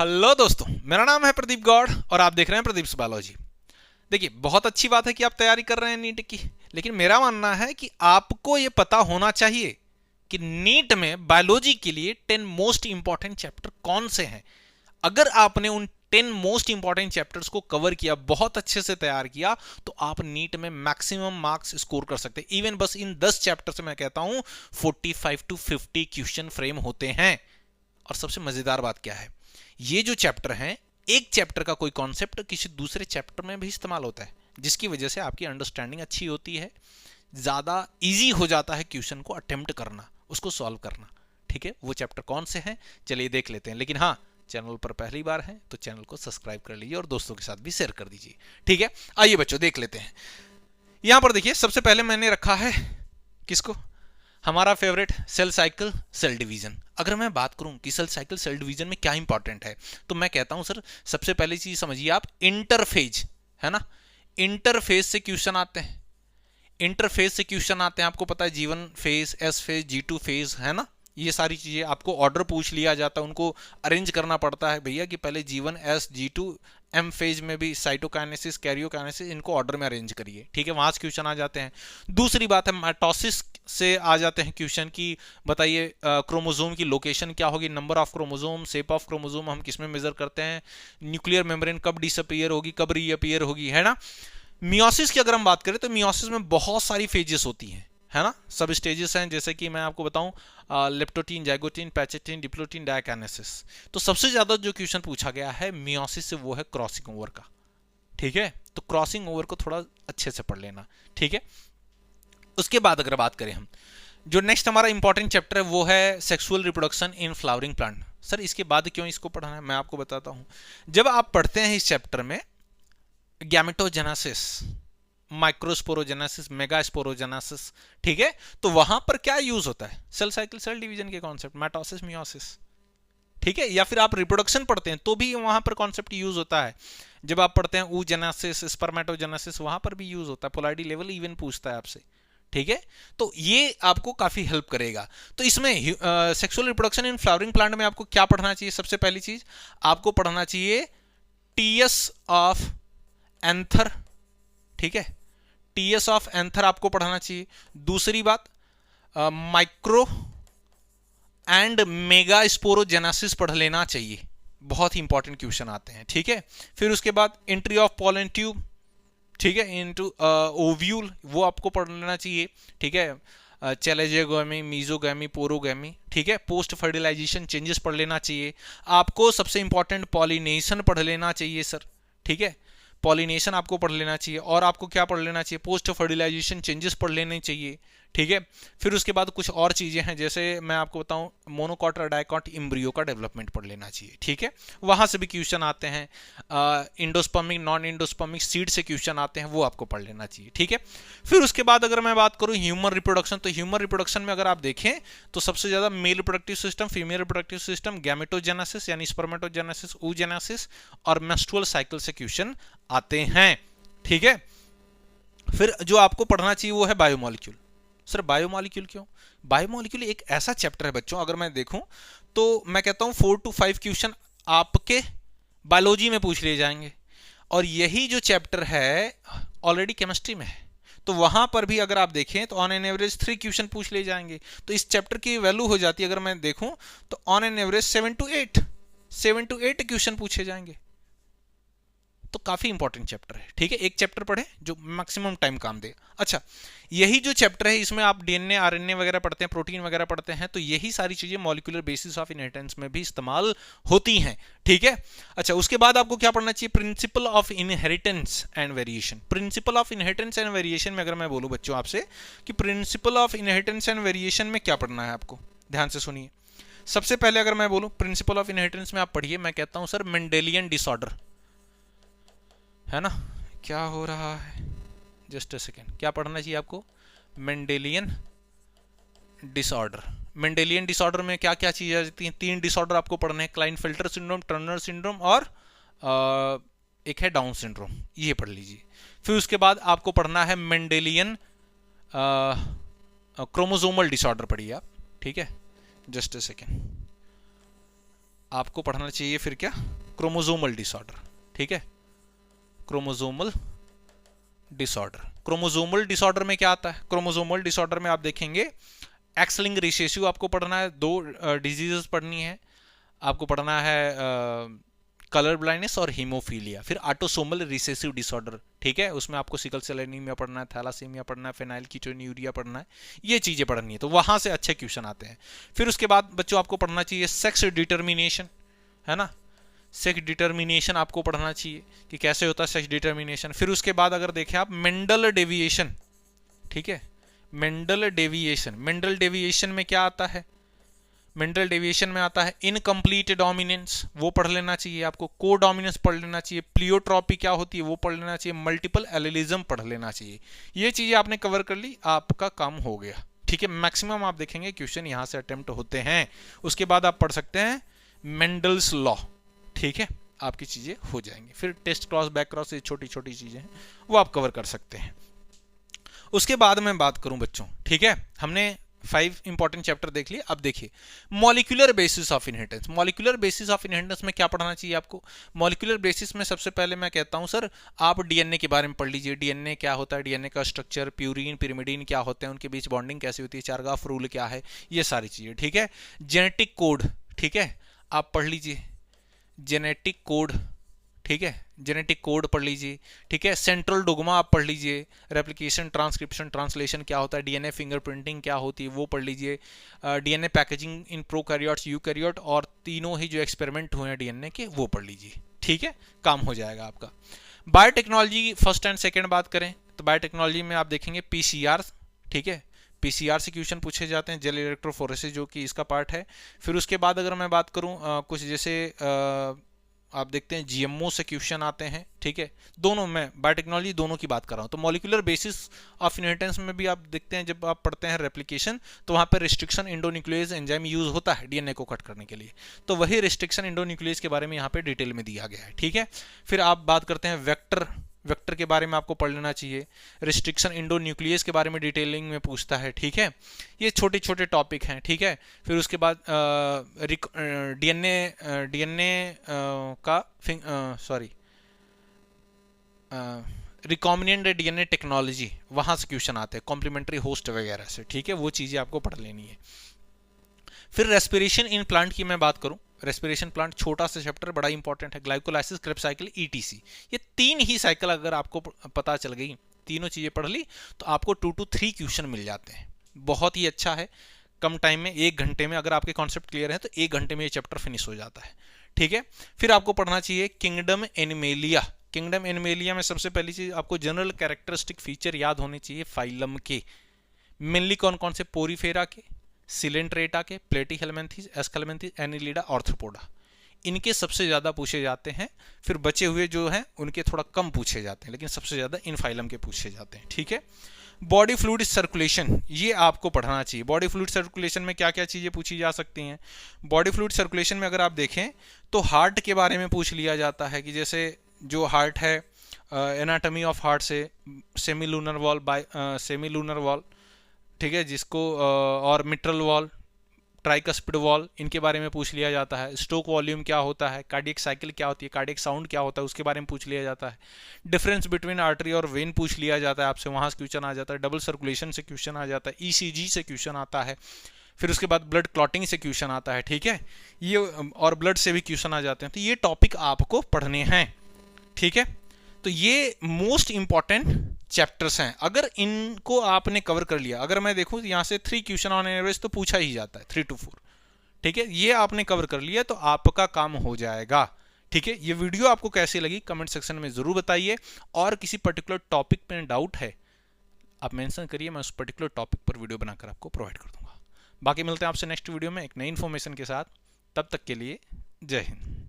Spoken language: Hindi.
हेलो दोस्तों, मेरा नाम है प्रदीप गौड़ और आप देख रहे हैं प्रदीप बायोलॉजी। देखिए, बहुत अच्छी बात है कि आप तैयारी कर रहे हैं नीट की, लेकिन मेरा मानना है कि आपको यह पता होना चाहिए कि नीट में बायोलॉजी के लिए 10 मोस्ट इंपॉर्टेंट चैप्टर कौन से हैं। अगर आपने उन 10 मोस्ट इंपॉर्टेंट चैप्टर्स को कवर किया, बहुत अच्छे से तैयार किया, तो आप नीट में मैक्सिमम मार्क्स स्कोर कर सकते हैं। इवन बस इन 10 चैप्टर से मैं कहता हूं 45 to 50 क्वेश्चन फ्रेम होते हैं। और सबसे मजेदार बात क्या है, ये जो चैप्टर हैं, एक चैप्टर का कोई कॉन्सेप्ट किसी दूसरे चैप्टर में भी इस्तेमाल होता है, जिसकी वजह से आपकी अंडरस्टैंडिंग अच्छी होती है, ज्यादा इजी हो जाता है क्वेश्चन को अटेम्प्ट करना, उसको सॉल्व करना। ठीक है, वो चैप्टर कौन से हैं चलिए देख लेते हैं। लेकिन हाँ, चैनल पर पहली बार है तो चैनल को सब्सक्राइब कर लीजिए और दोस्तों के साथ भी शेयर कर दीजिए। ठीक है, आइए बच्चों देख लेते हैं। यहां पर देखिए, सबसे पहले मैंने रखा है किसको, हमारा favourite cell cycle cell division. अगर मैं बात करूं कि सेल साइकिल सेल डिवीजन में क्या इंपॉर्टेंट है, तो मैं कहता हूं सर, सबसे पहली चीज समझिए आप, इंटरफेज है ना। इंटरफेज से क्वेश्चन आते हैं, इंटरफेज से क्वेश्चन आते हैं। आपको पता है G1 phase, S phase, G2 phase, है ना। ये सारी चीजें आपको ऑर्डर पूछ लिया जाता है, उनको अरेंज करना पड़ता है भैया कि पहले G1 S G2 M phase में भी साइटोकाइनेसिस, कैरियोकाइनेसिस, इनको ऑर्डर में अरेंज करिए। ठीक है, वहां से क्वेश्चन आ जाते हैं। दूसरी बात है, माइटोसिस से आ जाते हैं क्वेश्चन की, बताइए क्रोमोसोम की लोकेशन क्या होगी, number of chromosome, shape of chromosome हम किस में मेजर करते हैं, न्यूक्लियर मेम्ब्रेन कब डिसअपीयर होगी, कब रीअपीयर होगी, है ना। मियोसिस की अगर हम बात करें तो मियोसिस में बहुत सारी फेजेस होती हैं, है ना, सब स्टेजेस हैं। जैसे कि मैं आपको बताऊं, लेप्टोटीन, जाइगोटीन, पैचेटीन, डिप्लोटीन, डायकाइनेसिस। तो सबसे ज्यादा जो क्वेश्चन पूछा गया है मियोसिस से वो है क्रॉसिंग ओवर का। ठीक है, तो क्रॉसिंग ओवर को थोड़ा अच्छे से पढ़ लेना। ठीक है, उसके बाद अगर बात करें हम, जो नेक्स्ट हमारा इंपॉर्टेंट चैप्टर है वो है sexual reproduction in flowering plant. Sir इसके बाद क्यों इसको पढ़ना है, मैं आपको बताता हूं। जब आप पढ़ते हैं इस चैप्टर में गैमेटोजेनेसिस, माइक्रोस्पोरोजेनेसिस, मेगास्पोरोजेनेसिस, ठीक है, तो वहां पर क्या यूज होता है, सेल साइकिल सेल डिवीजन के कॉन्सेप्ट, माइटोसिस, मियोसिस। ठीक है, या फिर आप रिप्रोडक्शन पढ़ते हैं तो भी वहां पर कॉन्सेप्ट यूज होता है। जब आप पढ़ते हैं oogenesis, स्पर्मेटोजेनेसिस, वहां पर भी यूज होता है। पोलारिटी लेवल इवन पूछता है आपसे। ठीक है, तो ये आपको काफी हेल्प करेगा। तो इसमें sexual reproduction in flowering plant में आपको क्या पढ़ना चाहिए, सबसे पहली चीज आपको पढ़ना चाहिए टीएस ऑफ एंथर। ठीक है, टीएस ऑफ एंथर आपको पढ़ना चाहिए। दूसरी बात, माइक्रो एंड मेगा स्पोरोजेनेसिस पढ़ लेना चाहिए, बहुत ही इंपॉर्टेंट क्वेश्चन आते हैं। ठीक है, फिर उसके बाद एंट्री ऑफ पॉलन ट्यूब, ठीक है, इनटू ओव्यूल, वो आपको पढ़ लेना चाहिए। ठीक है, चैलेजेगोमी, मीजोगैमी, पोरोगैमी। ठीक है, पोस्ट फर्टिलाइजेशन चेंजेस पढ़ लेना चाहिए आपको। सबसे इंपॉर्टेंट पॉलिनेशन पढ़ लेना चाहिए सर। ठीक है, पॉलिनेशन आपको पढ़ लेना चाहिए। और आपको क्या पढ़ लेना चाहिए, पोस्ट फर्टिलाइजेशन चेंजेस पढ़ लेने चाहिए। ठीक है, फिर उसके बाद कुछ और चीजें हैं, जैसे मैं आपको बताऊं, मोनोकॉट और डाइकॉट इम्ब्रियो का डेवलपमेंट पढ़ लेना चाहिए। ठीक है, वहां से भी क्वेश्चन आते हैं। इंडोस्पर्मिक, नॉन इंडोस्पर्मिक सीड से क्वेश्चन आते हैं, वो आपको पढ़ लेना चाहिए। ठीक है, फिर उसके बाद अगर मैं बात करूं ह्यूमन रिप्रोडक्शन, तो ह्यूमन रिप्रोडक्शन में अगर आप देखें तो सबसे ज्यादा male reproductive system, female reproductive system, gametogenesis यानी स्पर्मेटोजेनेसिस, oogenesis और मेंस्ट्रुअल साइकिल से क्वेश्चन आते हैं। ठीक है, फिर जो आपको पढ़ना चाहिए वो है बायोमोलिक्यूल। सर बायोमोलिक्यूल क्यों, बायोमोलिक्यूल एक ऐसा चैप्टर है बच्चों, अगर मैं देखूं तो मैं कहता हूं 4 to 5 क्वेश्चन आपके बायोलॉजी में पूछ लिए जाएंगे। और यही जो चैप्टर है ऑलरेडी केमिस्ट्री में है, तो वहां पर भी अगर आप देखें तो ऑन एन एवरेज 3 क्वेश्चन पूछ लिए जाएंगे। तो इस चैप्टर की वैल्यू हो जाती है, अगर मैं देखूं तो on an average 7 to 8 question पूछे जाएंगे। तो काफी इंपॉर्टेंट चैप्टर है। ठीक है, एक चैप्टर पढ़े जो मैक्सिमम टाइम काम दे। अच्छा, यही जो चैप्टर है इसमें आप डीएनए, आरएनए वगैरह पढ़ते हैं, प्रोटीन वगैरह पढ़ते हैं, तो यही सारी चीजें मॉलिक्यूलर बेसिस ऑफ इनहेरिटेंस में भी इस्तेमाल होती हैं। ठीक है, अच्छा उसके बाद आपको क्या पढ़ना चाहिए, principle of inheritance and variation. Principle of inheritance and variation में अगर मैं बोलूं बच्चों आपसे कि principle of inheritance and variation में क्या पढ़ना है आपको, ध्यान से सुनिए। सबसे पहले अगर मैं बोलूं प्रिंसिपल ऑफ इनहेरिटेंस में आप पढ़िए, मैं कहता हूं सर मेंडेलियन डिसऑर्डर, है ना। क्या हो रहा है, जस्ट अ सेकेंड, क्या पढ़ना चाहिए आपको, मेंडेलियन डिसऑर्डर। मेंडेलियन डिसऑर्डर में क्या क्या चीजें आ जाती हैं, 3 डिसऑर्डर आपको पढ़ने हैं, क्लाइनफेल्टर सिंड्रोम, टर्नर सिंड्रोम और एक है डाउन सिंड्रोम, ये पढ़ लीजिए। फिर उसके बाद आपको पढ़ना है मेंडेलियन क्रोमोसोमल डिसऑर्डर, पढ़िए आप। ठीक है, जस्ट अ सेकेंड, आपको पढ़ना चाहिए फिर क्या, क्रोमोसोमल डिसऑर्डर। ठीक है, क्रोमोसोमल डिसऑर्डर। क्रोमोसोमल डिसऑर्डर में क्या आता है, क्रोमोसोमल डिसऑर्डर में आप देखेंगे एक्स लिंक रिसेसिव आपको पढ़ना है, दो डिजीजेस पढ़नी है आपको, पढ़ना है कलर ब्लाइंडनेस और हीमोफीलिया। फिर ऑटोसोमल रिसेसिव डिसऑर्डर, ठीक है, उसमें आपको सिकल सेल एनीमिया पढ़ना है, थैलासीमिया पढ़ना है, फेनाइल कीटोन्यूरिया पढ़ना है, ये चीजें पढ़नी है, तो वहां से अच्छे क्वेश्चन आते हैं। फिर उसके बाद बच्चों आपको पढ़ना चाहिए सेक्स डिटर्मिनेशन, है ना, सेक्स डिटर्मिनेशन आपको पढ़ना चाहिए कि कैसे होता है सेक्स डिटर्मिनेशन। फिर उसके बाद अगर देखें आप मेंडल डेविएशन, ठीक है, मेंडल डेविएशन, मेंडल डेविएशन में क्या आता है, मेंडल डेविएशन में आता है इनकम्प्लीट डोमिनेंस, वो पढ़ लेना चाहिए आपको, को डोमिनेंस पढ़ लेना चाहिए, प्लियोट्रॉपी क्या होती है वो पढ़ लेना चाहिए, मल्टीपल एलिलिज्म पढ़ लेना चाहिए। ये चीजें आपने कवर कर ली, आपका काम हो गया। ठीक है, मैक्सिमम आप देखेंगे क्वेश्चन यहां से अटेम्प्ट होते हैं। उसके बाद आप पढ़ सकते हैं मेंडल्स लॉ, ठीक है, आपकी चीजें हो जाएंगी। फिर टेस्ट क्रॉस बैक क्रॉस, ये छोटी छोटी चीजें हैं वो आप कवर कर सकते हैं। उसके बाद मैं बात करूं बच्चों, ठीक है, हमने 5 इंपॉर्टेंट चैप्टर देख लिए। अब देखिए molecular basis of inheritance. Molecular basis of inheritance में क्या पढ़ना चाहिए आपको, मॉलिक्यूलर बेसिस में सबसे पहले मैं कहता हूं सर आप डीएनए के बारे में पढ़ लीजिए, डीएनए क्या होता है, डीएनए का स्ट्रक्चर, प्यूरिन पिरिमिडीन क्या होते हैं, उनके बीच बॉन्डिंग कैसी होती है, चारगाफ रूल क्या है, ये सारी चीजें। ठीक है, जेनेटिक कोड, ठीक है, आप पढ़ लीजिए जेनेटिक कोड, ठीक है, जेनेटिक कोड पढ़ लीजिए। ठीक है, सेंट्रल डोग्मा आप पढ़ लीजिए, रेप्लिकेशन ट्रांसक्रिप्शन ट्रांसलेशन क्या होता है, डीएनए फिंगरप्रिंटिंग क्या होती है वो पढ़ लीजिए, DNA packaging in prokaryotes eukaryote, और तीनों ही जो एक्सपेरिमेंट हुए हैं डीएनए के वो पढ़ लीजिए। ठीक है, काम हो जाएगा आपका। बायोटेक्नोलॉजी फर्स्ट एंड सेकेंड बात करें तो बायोटेक्नोलॉजी में आप देखेंगे पीसीआर, ठीक है, पीसीआर से क्वेश्चन पूछे जाते हैं, जेल इलेक्ट्रोफोरेसिस जो कि इसका पार्ट है। फिर उसके बाद अगर मैं बात करूं कुछ जैसे आप देखते हैं जीएमओ से क्वेश्चन आते हैं। ठीक है, दोनों में बायोटेक्नोलॉजी दोनों की बात कर रहा हूं। तो मॉलिक्यूलर बेसिस ऑफ इनहेरिटेंस में भी आप देखते हैं जब आप पढ़ते हैं रेप्लिकेशन तो वहां पर रिस्ट्रिक्शन इंडोन्यूक्लियेज एंजाइम यूज होता है डीएनए को कट करने के लिए, तो वही रिस्ट्रिक्शन इंडोन्यूक्लियेज के बारे में यहाँ पे डिटेल में दिया गया है। ठीक है, फिर आप बात करते हैं वेक्टर, वेक्टर के बारे में आपको पढ़ लेना चाहिए, रिस्ट्रिक्शन इंडोन्यूक्लियस के बारे में डिटेलिंग में पूछता है। ठीक है, ये छोटे छोटे टॉपिक हैं। ठीक है, फिर उसके बाद डीएनए का रिकॉम्बिनेंट डीएनए टेक्नोलॉजी, वहां से क्वेश्चन आते हैं, कॉम्प्लीमेंट्री होस्ट वगैरह से। ठीक है, वो चीजें आपको पढ़ लेनी है। फिर रेस्पिरेशन इन प्लांट की मैं बात करूं, रेस्पिरेशन प्लांट छोटा सा चैप्टर बड़ा इंपॉर्टेंट है, ग्लाइकोलाइसिस, क्रेब्स साइकिल, ईटीसी, ये तीन ही साइकिल अगर आपको पता चल गई, तीनों चीजें पढ़ ली तो आपको 2 to 3 क्वेश्चन मिल जाते हैं। बहुत ही अच्छा है, कम टाइम में 1 घंटे में अगर आपके कॉन्सेप्ट क्लियर है तो 1 घंटे में ये चैप्टर फिनिश हो जाता है। ठीक है, फिर आपको पढ़ना चाहिए किंगडम एनिमेलिया। किंगडम एनिमेलिया में सबसे पहली चीज आपको जनरल कैरेक्टरिस्टिक फीचर याद होने चाहिए फाइलम के, मेनली कौन कौन से, पोरीफेरा के, सिलेंट्रेटा के, प्लेटीहेलमिन्थीज, एस्केलमिन्थीज, एनिलिडा, ऑर्थ्रोपोडा, इनके सबसे ज्यादा पूछे जाते हैं। फिर बचे हुए जो हैं उनके थोड़ा कम पूछे जाते हैं, लेकिन सबसे ज्यादा इन फाइलम के पूछे जाते हैं। ठीक है, बॉडी फ्लूइड सर्कुलेशन, ये आपको पढ़ना चाहिए। बॉडी फ्लूइड सर्कुलेशन में क्या क्या चीजें पूछी जा सकती हैं, बॉडी फ्लूइड सर्कुलेशन में अगर आप देखें तो हार्ट के बारे में पूछ लिया जाता है कि जैसे जो हार्ट है, एनाटॉमी ऑफ हार्ट से, सेमीलूनर वॉल, सेमीलूनर वॉल, ठीक है, जिसको और मिट्रल वॉल, ट्राइकस्पिड वॉल, इनके बारे में पूछ लिया जाता है। स्ट्रोक वॉल्यूम क्या होता है, कार्डियक साइकिल क्या होती है, कार्डियक साउंड क्या होता है, उसके बारे में पूछ लिया जाता है। डिफरेंस बिटवीन आर्टरी और वेन पूछ लिया जाता है आपसे, वहां से क्वेश्चन आ जाता है। डबल सर्कुलेशन से क्वेश्चन आ जाता है, ईसीजी से क्वेश्चन आता है। फिर उसके बाद ब्लड क्लॉटिंग से क्वेश्चन आता है। ठीक है, ये और ब्लड से भी क्वेश्चन आ जाते हैं। तो ये टॉपिक आपको पढ़ने हैं। ठीक है, तो ये मोस्ट इंपॉर्टेंट चैप्टर्स हैं, अगर इनको आपने कवर कर लिया, अगर मैं देखूं यहां से 3 क्वेश्चन ऑन एवरेज तो पूछा ही जाता है, 3 to 4। ठीक है, ये आपने कवर कर लिया तो आपका काम हो जाएगा। ठीक है, ये वीडियो आपको कैसी लगी कमेंट सेक्शन में जरूर बताइए, और किसी पर्टिकुलर टॉपिक पे डाउट है आप मेंशन करिए, मैं उस पर्टिकुलर टॉपिक पर वीडियो बनाकर आपको प्रोवाइड कर दूंगा। बाकी मिलते हैं आपसे नेक्स्ट वीडियो में एक नई इन्फॉर्मेशन के साथ, तब तक के लिए जय हिंद।